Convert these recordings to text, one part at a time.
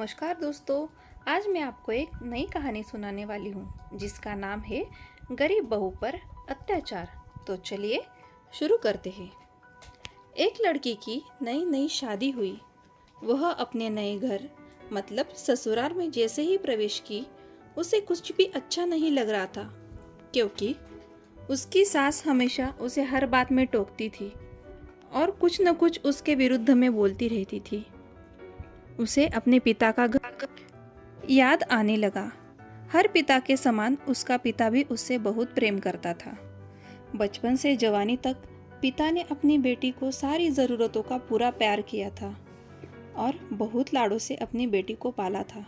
नमस्कार दोस्तों। आज मैं आपको एक नई कहानी सुनाने वाली हूँ जिसका नाम है गरीब बहू पर अत्याचार। तो चलिए शुरू करते हैं। एक लड़की की नई नई शादी हुई। वह अपने नए घर मतलब ससुराल में जैसे ही प्रवेश की उसे कुछ भी अच्छा नहीं लग रहा था, क्योंकि उसकी सास हमेशा उसे हर बात में टोकती थी और कुछ न कुछ उसके विरुद्ध में बोलती रहती थी। उसे अपने पिता का घर याद आने लगा। हर पिता के समान उसका पिता भी उससे बहुत प्रेम करता था। बचपन से जवानी तक पिता ने अपनी बेटी को सारी ज़रूरतों का पूरा प्यार किया था और बहुत लाड़ों से अपनी बेटी को पाला था।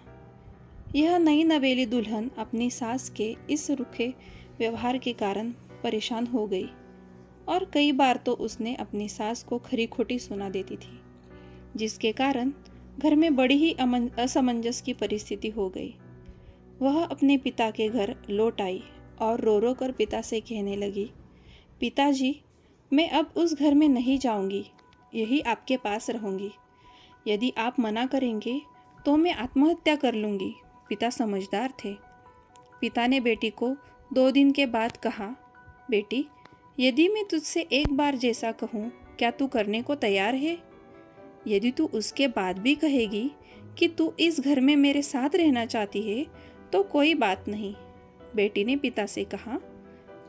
यह नई नवेली दुल्हन अपनी सास के इस रूखे व्यवहार के कारण परेशान हो गई और कई बार तो उसने अपनी सास को खरी खोटी सुना देती थी, जिसके कारण घर में बड़ी ही असमंजस की परिस्थिति हो गई। वह अपने पिता के घर लौट आई और रो रो कर पिता से कहने लगी, पिताजी, मैं अब उस घर में नहीं जाऊंगी, यही आपके पास रहूंगी। यदि आप मना करेंगे तो मैं आत्महत्या कर लूंगी। पिता समझदार थे। पिता ने बेटी को 2 दिन के बाद कहा, बेटी, यदि मैं तुझसे एक बार जैसा कहूँ, क्या तू करने को तैयार है? यदि तू उसके बाद भी कहेगी कि तू इस घर में मेरे साथ रहना चाहती है तो कोई बात नहीं। बेटी ने पिता से कहा,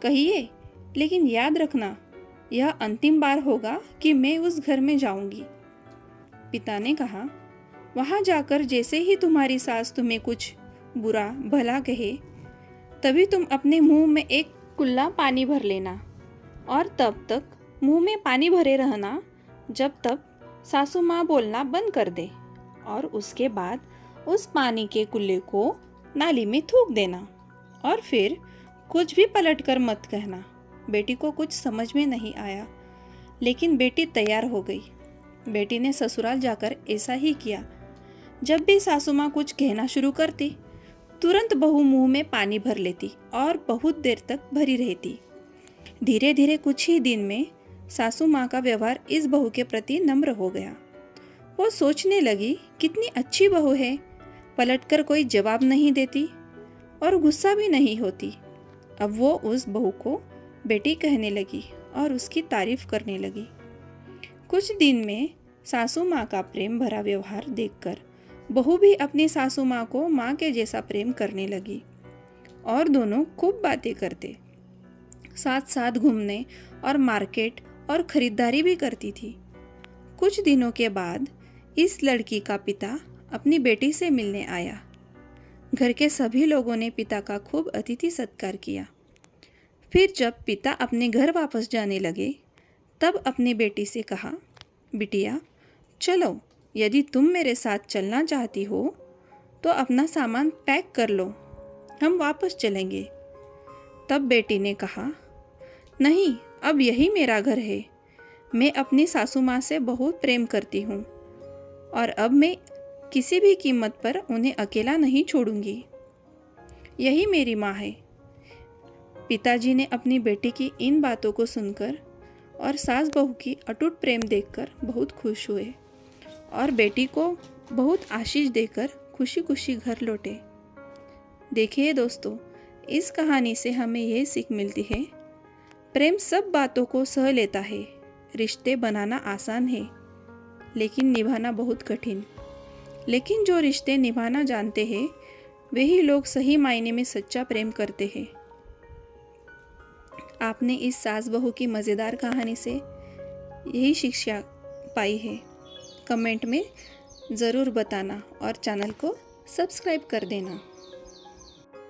कहिए, लेकिन याद रखना, यह अंतिम बार होगा कि मैं उस घर में जाऊंगी। पिता ने कहा, वहां जाकर जैसे ही तुम्हारी सास तुम्हें कुछ बुरा भला कहे, तभी तुम अपने मुंह में एक कुल्ला पानी भर लेना और तब तक मुंह में पानी भरे रहना जब तक सासू माँ बोलना बंद कर दे, और उसके बाद उस पानी के कुल्ले को नाली में थूक देना और फिर कुछ भी पलट कर मत कहना। बेटी को कुछ समझ में नहीं आया, लेकिन बेटी तैयार हो गई। बेटी ने ससुराल जाकर ऐसा ही किया। जब भी सासू माँ कुछ कहना शुरू करती, तुरंत बहू मुंह में पानी भर लेती और बहुत देर तक भरी रहती। धीरे धीरे कुछ ही दिन में सासू माँ का व्यवहार इस बहू के प्रति नम्र हो गया। वो सोचने लगी, कितनी अच्छी बहू है, पलटकर कोई जवाब नहीं देती और गुस्सा भी नहीं होती। अब वो उस बहू को बेटी कहने लगी और उसकी तारीफ करने लगी। कुछ दिन में सासू माँ का प्रेम भरा व्यवहार देखकर बहू भी अपनी सासू माँ को माँ के जैसा प्रेम करने लगी और दोनों खूब बातें करते, साथ साथ घूमने और मार्केट और खरीदारी भी करती थी। कुछ दिनों के बाद इस लड़की का पिता अपनी बेटी से मिलने आया। घर के सभी लोगों ने पिता का खूब अतिथि सत्कार किया। फिर जब पिता अपने घर वापस जाने लगे, तब अपनी बेटी से कहा, बिटिया, चलो, यदि तुम मेरे साथ चलना चाहती हो तो अपना सामान पैक कर लो, हम वापस चलेंगे। तब बेटी ने कहा, नहीं, अब यही मेरा घर है। मैं अपनी सासू माँ से बहुत प्रेम करती हूँ और अब मैं किसी भी कीमत पर उन्हें अकेला नहीं छोड़ूंगी। यही मेरी माँ है। पिताजी ने अपनी बेटी की इन बातों को सुनकर और सास बहू की अटूट प्रेम देखकर बहुत खुश हुए और बेटी को बहुत आशीष देकर खुशी खुशी घर लौटे। देखिए दोस्तों, इस कहानी से हमें यह सीख मिलती है, प्रेम सब बातों को सह लेता है। रिश्ते बनाना आसान है, लेकिन निभाना बहुत कठिन। लेकिन जो रिश्ते निभाना जानते हैं, वही लोग सही मायने में सच्चा प्रेम करते हैं। आपने इस सास बहू की मज़ेदार कहानी से यही शिक्षा पाई है? कमेंट में ज़रूर बताना और चैनल को सब्सक्राइब कर देना।